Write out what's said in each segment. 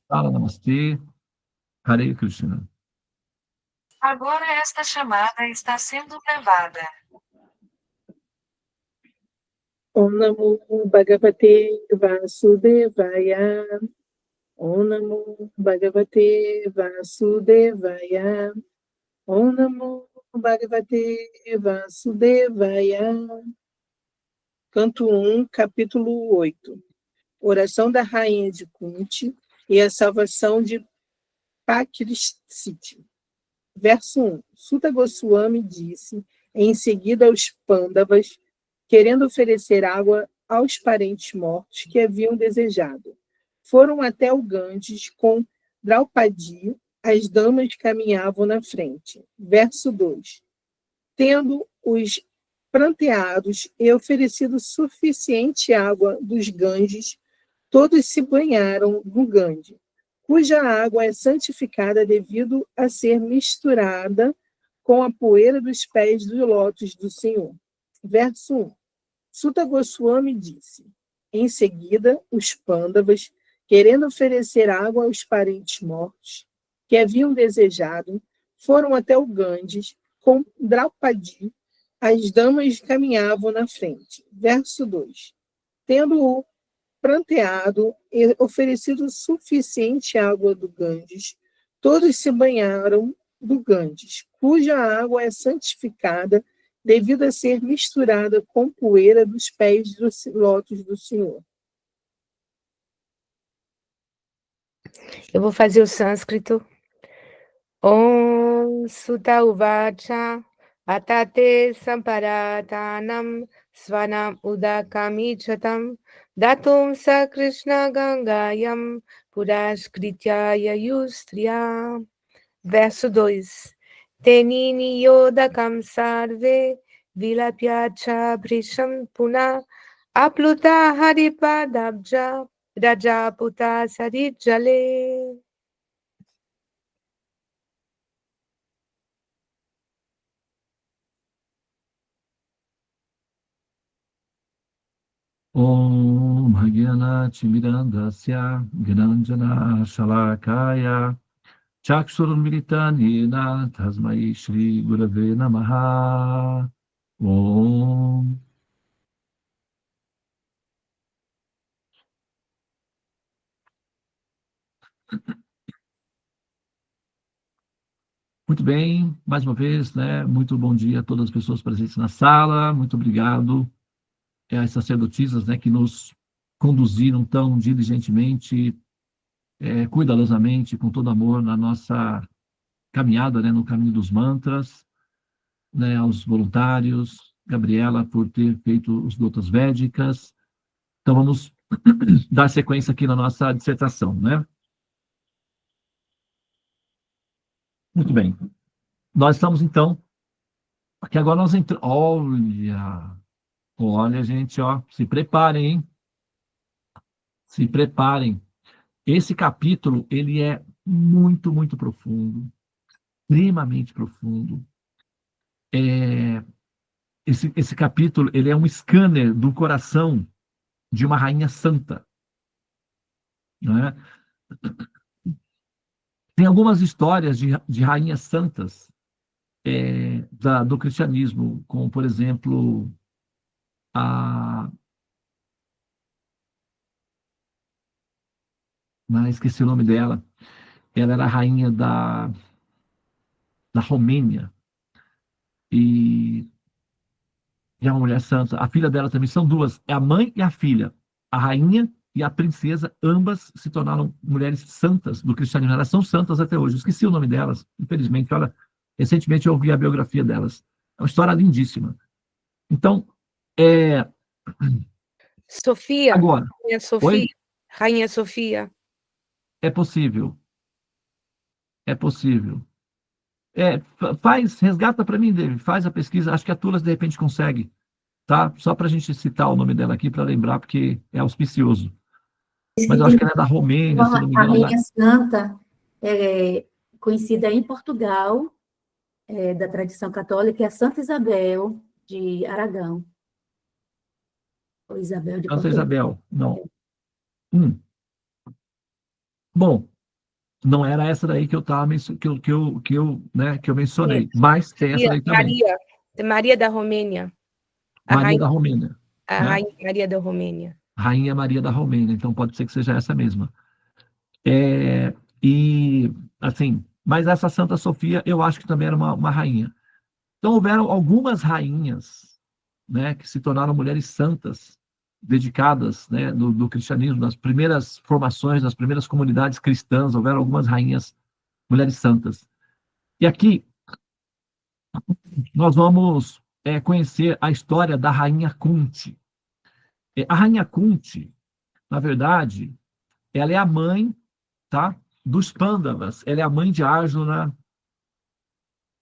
Fala, namastê. Hare Krishna. Agora esta chamada está sendo gravada. Om Namo Bhagavate Vasudevaya. Om Namo Bhagavate Vasudevaya. Om Namo Bhagavate Vasudevaya. Canto 1, capítulo 8. Oração da rainha de Kunti e a salvação de Pakristhiti. Verso 1. Suta Goswami disse em seguida aos Pândavas, querendo oferecer água aos parentes mortos que haviam desejado. Foram até o Ganges com Draupadi, as damas caminhavam na frente. Verso 2. Tendo-os pranteados e oferecido suficiente água dos Ganges, todos se banharam no Ganges, cuja água é santificada devido a ser misturada com a poeira dos pés dos lótus do Senhor. Verso 1. Suta Goswami disse. Em seguida, os Pândavas, querendo oferecer água aos parentes mortos que haviam desejado, foram até o Ganges com Draupadi. As damas caminhavam na frente. Verso 2. Tendo-o pranteado e oferecido suficiente água do Ganges, todos se banharam do Ganges, cuja água é santificada devido a ser misturada com poeira dos pés dos lótus do Senhor. Eu vou fazer o sânscrito. Om Sutta Uvacha Atate Samparatanam Svanam Udakami Chatam Datum Sa Krishna Gangayam Purashkritya Yustriya. Verso 2. Tenini Yodakam Sarve Vilapyacha Brisham Puna Apluta Haripadabja Rajaputa Sarijale. Om Bhagyan Chimirandasya Gyananjana Shalakaya Chakshurumilitanina Tasmai Shri Gurave Namaha. Om. Muito bem, mais uma vez, né? Muito bom dia a todas as pessoas presentes na sala. Muito obrigado às sacerdotisas, né, que nos conduziram tão diligentemente, cuidadosamente, com todo amor na nossa caminhada, né, no caminho dos mantras, né, aos voluntários, Gabriela por ter feito os Dotas Védicas. Então vamos dar sequência aqui na nossa dissertação, né? Muito bem. Nós estamos então aqui agora nós entramos. Olha, gente, ó, se preparem, hein? Se preparem. Esse capítulo, ele é muito, muito profundo, extremamente profundo. Esse capítulo, ele é um scanner do coração de uma rainha santa, né? Tem algumas histórias de rainhas santas do cristianismo, como, por exemplo, esqueci o nome dela. Ela era a rainha da Romênia. E é uma mulher santa. A filha dela também são duas, é a mãe e a filha. A rainha e a princesa, ambas se tornaram mulheres santas do cristianismo. Elas são santas até hoje. Eu esqueci o nome delas, infelizmente. Olha, recentemente eu ouvi a biografia delas. É uma história lindíssima. Então, Sofia. agora. Rainha Sofia. Oi? Rainha Sofia. É possível. É possível. Resgata para mim, David, faz a pesquisa. Acho que a Tulas de repente consegue, tá? Só para a gente citar o nome dela aqui para lembrar, porque é auspicioso. Mas eu acho que ela é da Romênia, se não me A engano. Rainha Santa é conhecida em Portugal, da tradição católica, é a Santa Isabel de Aragão. Ou Isabel de Santa Portugal. Isabel, não. Bom, Não era essa daí que eu tava que eu mencionei, mas tem essa daí também. Maria da Romênia. Maria da Romênia, A né? Rainha Maria da Romênia. Rainha Maria da Romênia, então pode ser que seja essa mesma. E assim, mas essa Santa Sofia eu acho que também era uma rainha. Então houveram algumas rainhas, né, que se tornaram mulheres santas, dedicadas, né, do cristianismo, nas primeiras formações, nas primeiras comunidades cristãs, houveram algumas rainhas, mulheres santas. E aqui nós vamos conhecer a história da rainha Kunti. A rainha Kunti, na verdade, ela é a mãe, tá, dos Pândavas. Ela é a mãe de Arjuna,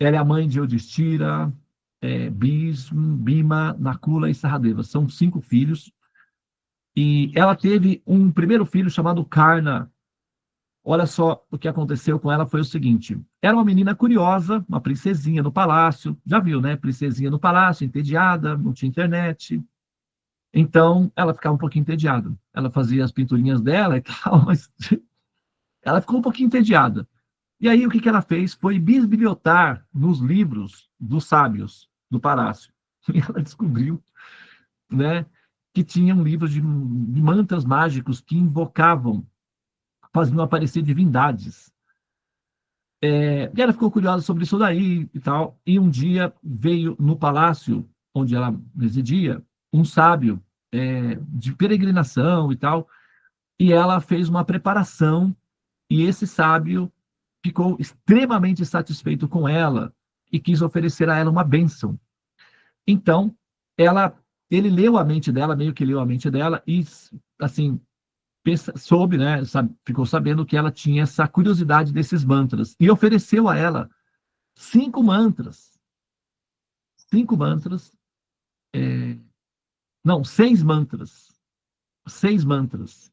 ela é a mãe de Yudhishthira, Bhima, Nakula e Sahadeva. São 5 filhos. E ela teve um primeiro filho chamado Karna. Olha só o que aconteceu com ela, foi o seguinte. Era uma menina curiosa, uma princesinha no palácio. Já viu, né? Princesinha no palácio, entediada, não tinha internet. Então, ela ficava um pouquinho entediada. Ela fazia as pinturinhas dela e tal, mas ela ficou um pouquinho entediada. E aí, o que ela fez foi bisbilhotar nos livros dos sábios do palácio. E ela descobriu, né, que tinha um livro de mantras mágicos que invocavam, faziam aparecer divindades. E ela ficou curiosa sobre isso daí e tal. E um dia veio no palácio onde ela residia um sábio de peregrinação e tal. E ela fez uma preparação. E esse sábio ficou extremamente satisfeito com ela e quis oferecer a ela uma bênção. Então, ele leu a mente dela, meio que leu a mente dela e, assim, soube, né, ficou sabendo que ela tinha essa curiosidade desses mantras e ofereceu a ela 5 mantras. 5 mantras. Não, 6 mantras. 6 mantras.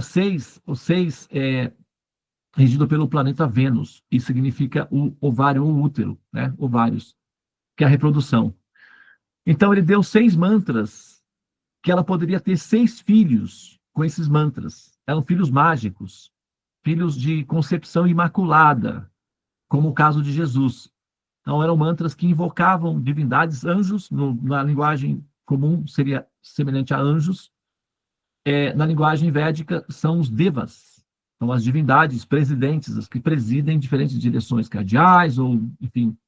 6 regido pelo planeta Vênus, e significa o ovário ou útero, né? Ovários, que é a reprodução. Então, ele deu 6 mantras, que ela poderia ter 6 filhos com esses mantras. Eram filhos mágicos, filhos de concepção imaculada, como o caso de Jesus. Então, eram mantras que invocavam divindades, anjos, na linguagem comum seria semelhante a anjos. Na linguagem védica, são os devas. São as divindades presidentes, as que presidem diferentes direções cardeais ou, enfim,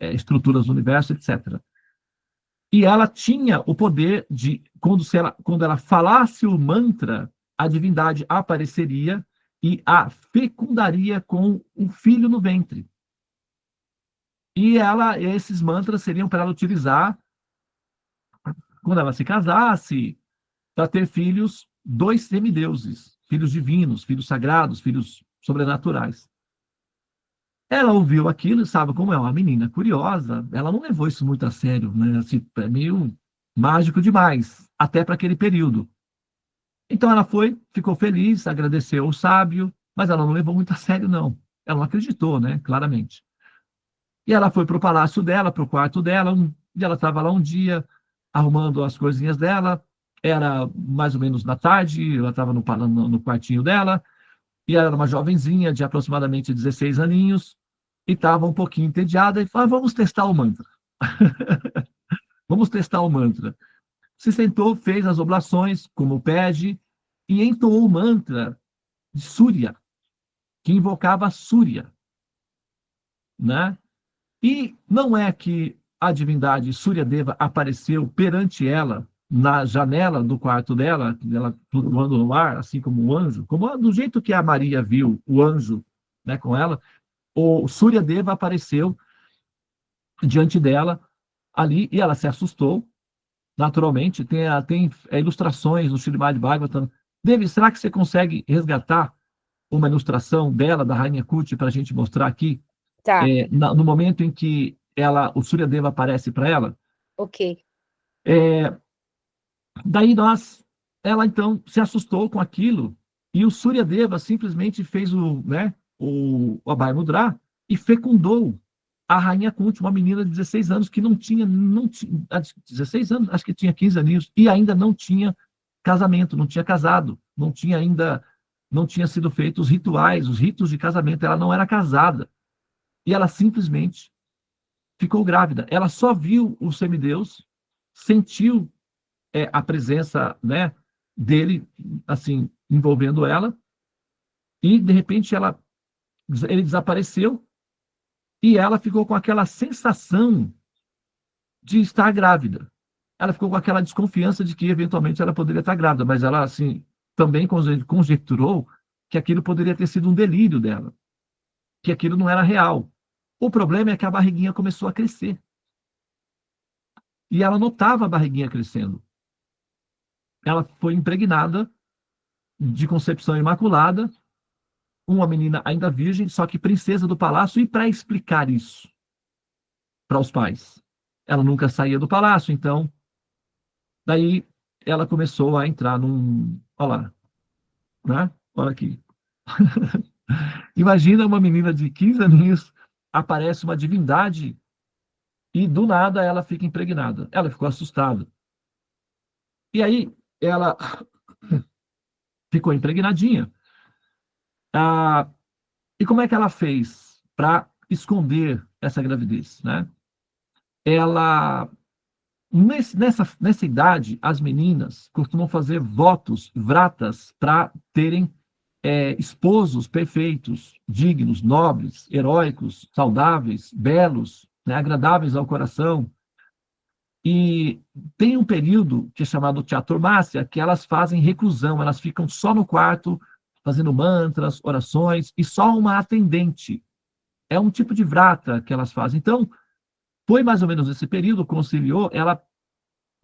estruturas do universo, etc. E ela tinha o poder de, quando ela falasse o mantra, a divindade apareceria e a fecundaria com um filho no ventre. E esses mantras seriam para ela utilizar quando ela se casasse, para ter filhos, 2 semideuses, filhos divinos, filhos sagrados, filhos sobrenaturais. Ela ouviu aquilo e sabe como é uma menina curiosa, ela não levou isso muito a sério, né? Assim, é meio mágico demais, até para aquele período. Então ela ficou feliz, agradeceu o sábio, mas ela não levou muito a sério, não. Ela não acreditou, né? Claramente. E ela foi para o palácio dela, para o quarto dela, e ela estava lá um dia, arrumando as coisinhas dela, era mais ou menos na tarde, ela estava no quartinho dela, e ela era uma jovenzinha de aproximadamente 16 aninhos, e estava um pouquinho entediada, e falou, vamos testar o mantra. Vamos testar o mantra. Se sentou, fez as oblações, como pede, e entoou o mantra de Surya, que invocava Surya, né? E não é que a divindade Suryadeva apareceu perante ela na janela do quarto dela, ela flutuando no ar, assim como um anjo, como do jeito que a Maria viu o anjo, né, com ela, o Suryadeva apareceu diante dela ali e ela se assustou, naturalmente. Tem ilustrações no Srimad Bhagavatam. Devi, será que você consegue resgatar uma ilustração dela, da Rainha Kuti, para a gente mostrar aqui? Tá, No momento em que o Suryadeva aparece para ela. ok. Daí ela então se assustou com aquilo e o Suryadeva simplesmente fez o Abhay Mudra e fecundou a Rainha Kunti, uma menina de 16 anos que não tinha 16 anos, acho que tinha 15 aninhos, e ainda não tinha casamento, não tinha casado, não tinha ainda não tinha sido feitos os rituais, os ritos de casamento, ela não era casada. E ela simplesmente ficou grávida. Ela só viu o semideus, sentiu a presença, né, dele, assim, envolvendo ela, e, de repente, ele desapareceu, e ela ficou com aquela sensação de estar grávida. Ela ficou com aquela desconfiança de que, eventualmente, ela poderia estar grávida, mas ela, assim, também conjecturou que aquilo poderia ter sido um delírio dela, que aquilo não era real. O problema é que a barriguinha começou a crescer. E ela notava a barriguinha crescendo. Ela foi impregnada de concepção imaculada, uma menina ainda virgem, só que princesa do palácio, e para explicar isso para os pais, ela nunca saía do palácio, então, daí ela começou a entrar num... Olha lá, né? Olha aqui. Imagina uma menina de 15 aninhos, aparece uma divindade e do nada ela fica impregnada. Ela ficou assustada. E aí ela ficou impregnadinha. Ah, e como é que ela fez para esconder essa gravidez, né? Ela, nessa idade, as meninas costumam fazer votos, vratas, para terem esposos perfeitos, dignos, nobres, heróicos, saudáveis, belos, né, agradáveis ao coração. E tem um período que é chamado chaturmasya, que elas fazem reclusão, elas ficam só no quarto, fazendo mantras, orações, e só uma atendente. É um tipo de vrata que elas fazem. Então, foi mais ou menos esse período, conciliou, ela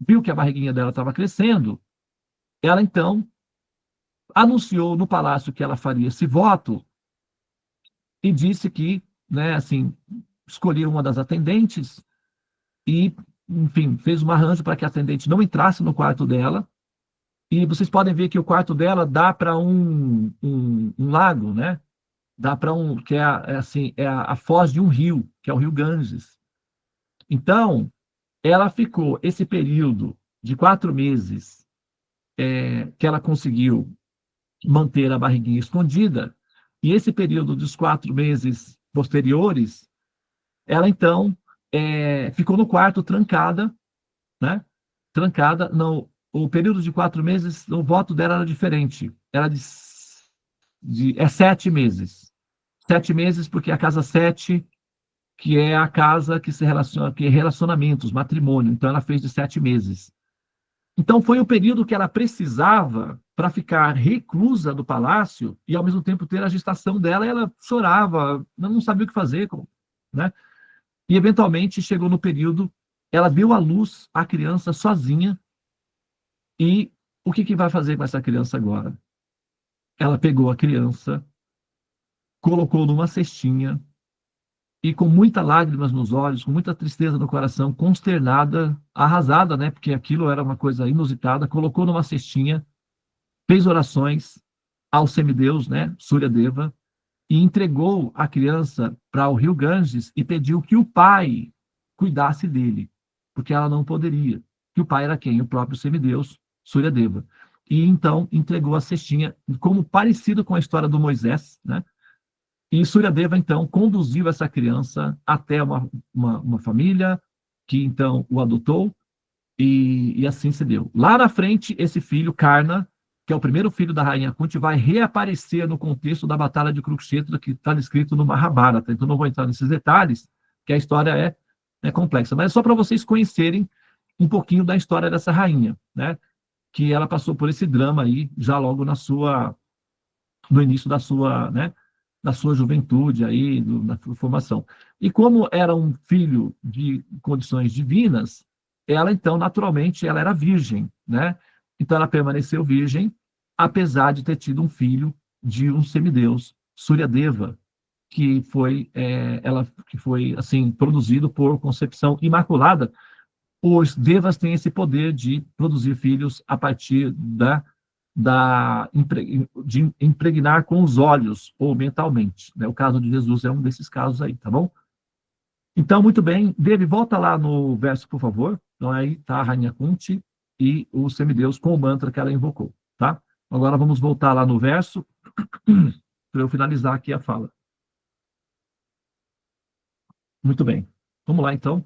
viu que a barriguinha dela estava crescendo, ela então anunciou no palácio que ela faria esse voto e disse que, né, assim, escolheram uma das atendentes e, enfim, fez um arranjo para que a atendente não entrasse no quarto dela. E vocês podem ver que o quarto dela dá para um lago, né? Dá para que é a foz de um rio, que é o rio Ganges. Então, ela ficou esse período de 4 meses que ela conseguiu manter a barriguinha escondida, e esse período dos 4 meses posteriores, ela então ficou no quarto trancada, né? Trancada, não, o período de 4 meses, o voto dela era diferente, era de 7 meses. 7 meses, porque a casa 7, que é a casa que se relaciona, que é relacionamentos, matrimônio, então ela fez de 7 meses. Então foi o período que ela precisava para ficar reclusa do palácio e ao mesmo tempo ter a gestação dela, e ela chorava, não sabia o que fazer, né? E eventualmente chegou no período, ela deu à luz a criança sozinha, e o que vai fazer com essa criança agora? Ela pegou a criança, colocou numa cestinha, e com muitas lágrimas nos olhos, com muita tristeza no coração, consternada, arrasada, né? Porque aquilo era uma coisa inusitada, colocou numa cestinha, fez orações ao semideus, né? Surya Deva, e entregou a criança para o rio Ganges e pediu que o pai cuidasse dele, porque ela não poderia. Que o pai era quem? O próprio semideus, Surya Deva. E então entregou a cestinha, como parecido com a história do Moisés, né? E Surya Deva, então, conduziu essa criança até uma família que, então, o adotou, e assim se deu. Lá na frente, esse filho, Karna, que é o primeiro filho da rainha Kunti, vai reaparecer no contexto da Batalha de Kurukshetra, que está descrito no Mahabharata. Então, não vou entrar nesses detalhes, que a história é complexa. Mas é só para vocês conhecerem um pouquinho da história dessa rainha, né? Que ela passou por esse drama aí, já logo no início da sua, né? Da sua juventude aí, na sua formação. E como era um filho de condições divinas, ela então, naturalmente, ela era virgem, né? Então ela permaneceu virgem, apesar de ter tido um filho de um semideus, Surya Deva, que foi assim produzido por concepção imaculada. Os devas têm esse poder de produzir filhos a partir de impregnar com os olhos ou mentalmente, né? O caso de Jesus é um desses casos aí, tá bom? Então, muito bem. Devi, volta lá no verso, por favor. Então, aí está a rainha Kunti e o semideus com o mantra que ela invocou, tá? Agora vamos voltar lá no verso. para eu finalizar aqui a fala. Muito bem. Vamos lá, então.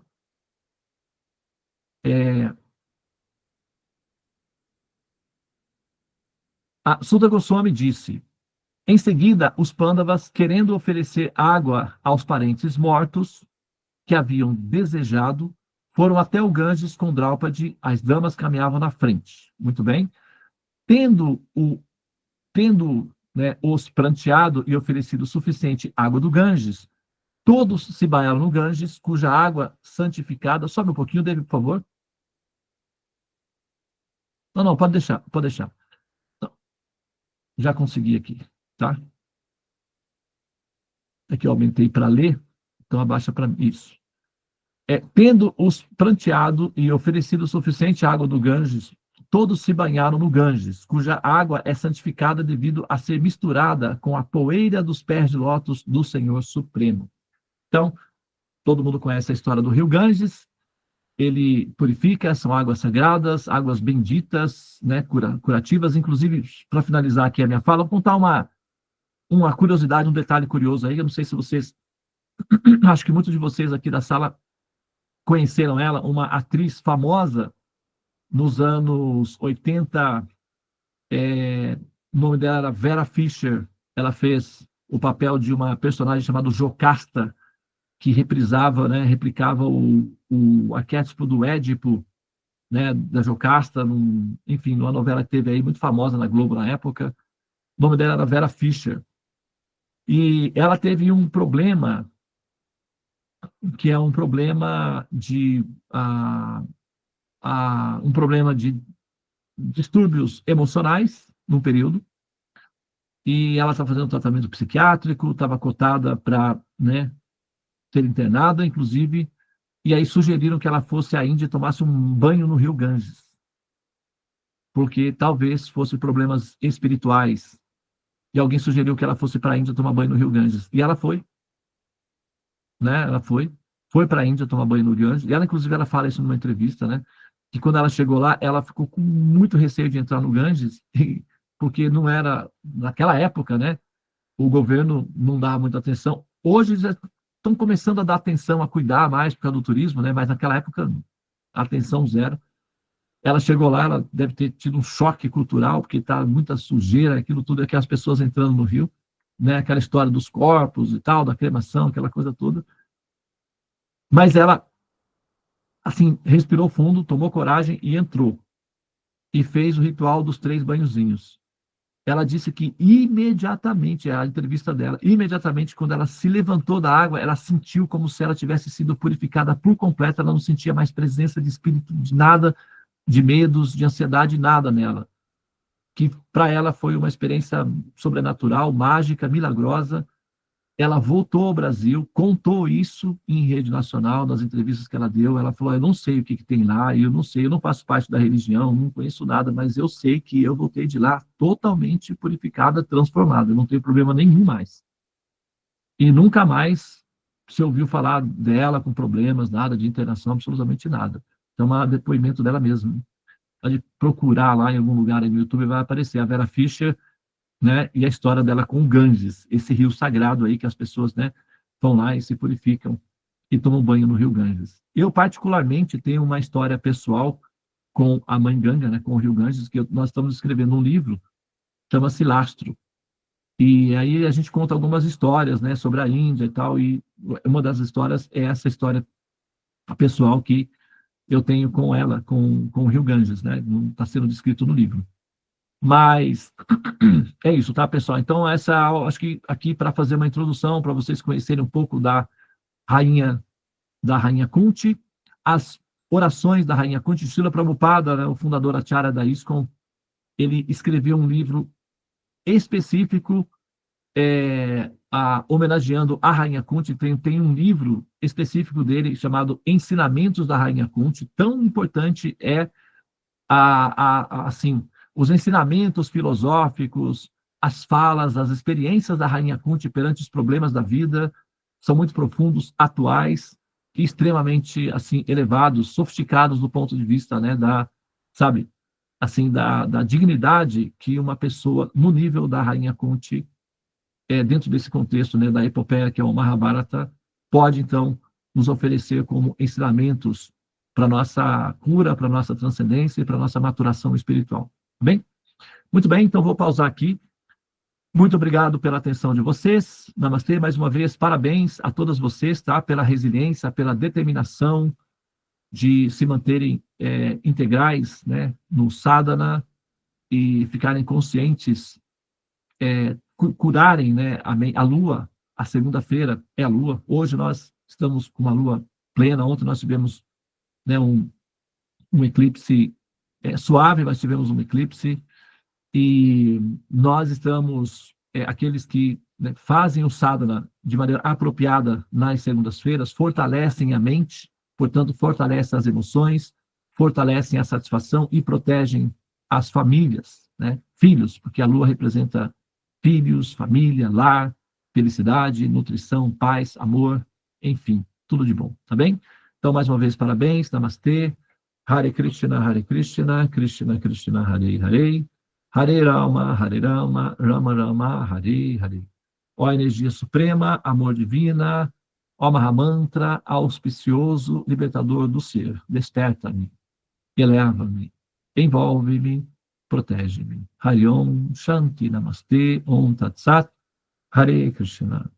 A Sutta Goswami disse: em seguida, os Pandavas, querendo oferecer água aos parentes mortos que haviam desejado, foram até o Ganges com Draupadi, as damas caminhavam na frente. Muito bem. Tendo né, os pranteado e oferecido suficiente água do Ganges, todos se banharam no Ganges, cuja água santificada... Sobe um pouquinho, David, por favor. Não, pode deixar, pode deixar. Não, já consegui aqui, tá? Aqui eu aumentei para ler, então abaixa para isso. Tendo-os pranteado e oferecido suficiente água do Ganges, todos se banharam no Ganges, cuja água é santificada devido a ser misturada com a poeira dos pés de lótus do Senhor Supremo. Então, todo mundo conhece a história do rio Ganges, ele purifica, são águas sagradas, águas benditas, né, curativas. Inclusive, para finalizar aqui a minha fala, vou contar uma curiosidade, um detalhe curioso aí, eu não sei se vocês, acho que muitos de vocês aqui da sala conheceram ela, uma atriz famosa nos anos 80, o nome dela era Vera Fischer, ela fez o papel de uma personagem chamada Jocasta, que replicava o arquétipo do Édipo, né, da Jocasta, enfim, numa novela que teve aí muito famosa na Globo na época. O nome dela era Vera Fischer. E ela teve um problema, que é um problema de distúrbios emocionais num período, e ela estava fazendo tratamento psiquiátrico, estava cotada para, né, ser internada, inclusive, e aí sugeriram que ela fosse à Índia e tomasse um banho no rio Ganges, porque talvez fosse problemas espirituais, e alguém sugeriu que ela fosse para a Índia tomar banho no rio Ganges, e ela foi, né, ela foi para a Índia tomar banho no rio Ganges, e ela, inclusive, ela fala isso numa entrevista, né, que quando ela chegou lá, ela ficou com muito receio de entrar no Ganges, porque não era, naquela época, né, o governo não dava muita atenção. Hoje já estão começando a dar atenção, a cuidar mais por causa do turismo, né, mas naquela época, atenção zero. Ela chegou lá, ela deve ter tido um choque cultural, porque está muita sujeira, aquilo tudo, aquelas pessoas entrando no rio, né, aquela história dos corpos e tal, da cremação, aquela coisa toda. Mas ela, assim, respirou fundo, tomou coragem e entrou. E fez o ritual dos 3 banhozinhos. Ela disse que imediatamente, a entrevista dela, imediatamente quando ela se levantou da água, ela sentiu como se ela tivesse sido purificada por completo, ela não sentia mais presença de espírito, de nada, de medos, de ansiedade, nada nela. Que para ela foi uma experiência sobrenatural, mágica, milagrosa. Ela voltou ao Brasil, contou isso em rede nacional, nas entrevistas que ela deu. Ela falou: eu não sei o que tem lá, eu não sei, eu não faço parte da religião, não conheço nada, mas eu sei que eu voltei de lá totalmente purificada, transformada, eu não tenho problema nenhum mais. E nunca mais se ouviu falar dela com problemas, nada de internação, absolutamente nada. Então, é um depoimento dela mesma. Pode procurar lá em algum lugar aí no YouTube, vai aparecer a Vera Fischer, né, e a história dela com o Ganges, esse rio sagrado aí que as pessoas, né, vão lá e se purificam e tomam banho no rio Ganges. Eu, particularmente, tenho uma história pessoal com a mãe Ganga, né, com o rio Ganges, que nós estamos escrevendo um livro, chama-se Lastro. E aí a gente conta algumas histórias, né, sobre a Índia e tal, e uma das histórias é essa história pessoal que eu tenho com ela, com o rio Ganges, né, não está sendo descrito no livro. Mas é isso, tá, pessoal? Então, acho que aqui para fazer uma introdução, para vocês conhecerem um pouco da rainha Kunti, as orações da rainha Kunti. Srila Prabhupada, né, o fundador Acharya da ISKCON, ele escreveu um livro específico homenageando a rainha Kunti. Tem um livro específico dele chamado Ensinamentos da Rainha Kunti. Tão importante é assim, os ensinamentos filosóficos, as falas, as experiências da rainha Kunti perante os problemas da vida são muito profundos, atuais e extremamente assim elevados, sofisticados do ponto de vista, né, sabe, assim, da dignidade que uma pessoa no nível da Rainha Kunti, dentro desse contexto, né, da epopeia que é o Mahabharata, pode, então, nos oferecer como ensinamentos para nossa cura, para nossa transcendência e para nossa maturação espiritual. Tá bem? Muito bem, então vou pausar aqui. Muito obrigado pela atenção de vocês. Namastê, mais uma vez, parabéns a todas vocês, tá? Pela resiliência, pela determinação de se manterem integrais, né, no sadhana e ficarem conscientes, curarem, né, a lua. A segunda-feira é a lua. Hoje nós estamos com uma lua plena. Ontem nós tivemos, né, um eclipse suave, mas tivemos um eclipse. E nós estamos, aqueles que, né, fazem o sadhana de maneira apropriada nas segundas-feiras, fortalecem a mente, portanto, fortalecem as emoções, fortalecem a satisfação e protegem as famílias, né? Filhos, porque a lua representa filhos, família, lar, felicidade, nutrição, paz, amor, enfim, tudo de bom, tá bem? Então, mais uma vez, parabéns, namastê, Hare Krishna, Krishna Krishna, Hare Hare, Hare Rama, Rama Rama, Hare Hare. Ó energia suprema, amor divina, ó Mahamantra, auspicioso, libertador do ser, desperta-me, eleva-me, envolve-me, protege-me. Hariom, Shanti, Namastê, Om Tat Sat, Hare Krishna.